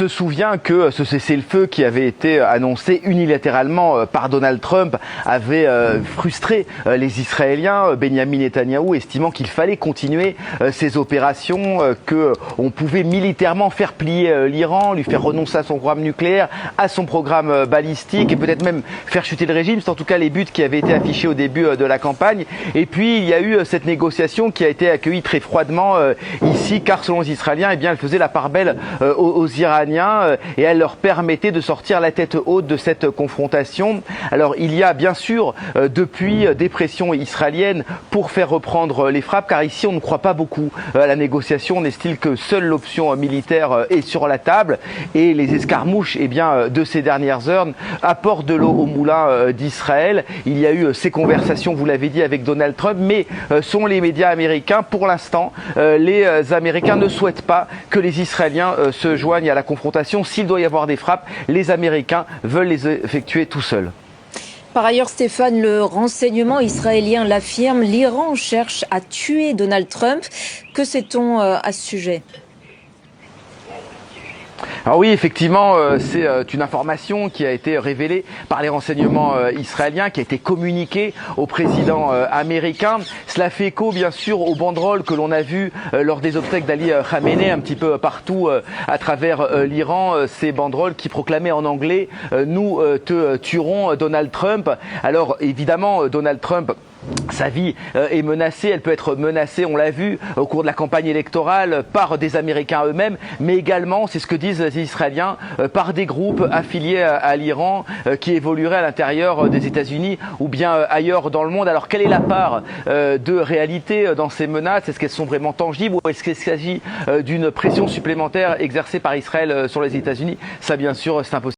se souvient que ce cessez-le-feu qui avait été annoncé unilatéralement par Donald Trump avait frustré les Israéliens, Benyamin Netanyahou estimant qu'il fallait continuer ces opérations, qu'on pouvait militairement faire plier l'Iran, lui faire renoncer à son programme nucléaire, à son programme balistique et peut-être même faire chuter le régime. C'est en tout cas les buts qui avaient été affichés au début de la campagne. Et puis il y a eu cette négociation qui a été accueillie très froidement ici, car selon les Israéliens, eh bien, elle faisait la part belle aux Iraniens et elle leur permettait de sortir la tête haute de cette confrontation. Alors il y a bien sûr depuis des pressions israéliennes pour faire reprendre les frappes, car ici on ne croit pas beaucoup à la négociation. On estime que seule l'option militaire est sur la table et les escarmouches de ces dernières heures apportent de l'eau au moulin d'Israël. Il y a eu ces conversations, vous l'avez dit, avec Donald Trump, mais selon les médias américains, pour l'instant, les Américains ne souhaitent pas que les Israéliens se joignent à la confrontation. S'il doit y avoir des frappes, les Américains veulent les effectuer tout seuls. Par ailleurs, Stéphane, le renseignement israélien l'affirme, l'Iran cherche à tuer Donald Trump. Que sait-on à ce sujet ? Alors oui, effectivement, c'est une information qui a été révélée par les renseignements israéliens, qui a été communiquée au président américain. Cela fait écho, bien sûr, aux banderoles que l'on a vues lors des obsèques d'Ali Khamenei un petit peu partout à travers l'Iran. Ces banderoles qui proclamaient en anglais « Nous te tuerons, Donald Trump ». Alors évidemment, Donald Trump, sa vie est menacée, elle peut être menacée, on l'a vu au cours de la campagne électorale, par des Américains eux-mêmes, mais également, c'est ce que disent les Israéliens, par des groupes affiliés à l'Iran qui évolueraient à l'intérieur des États-Unis ou bien ailleurs dans le monde. Alors quelle est la part de réalité dans ces menaces? Est-ce qu'elles sont vraiment tangibles ou est-ce qu'il s'agit d'une pression supplémentaire exercée par Israël sur les États-Unis? Ça, bien sûr, c'est impossible.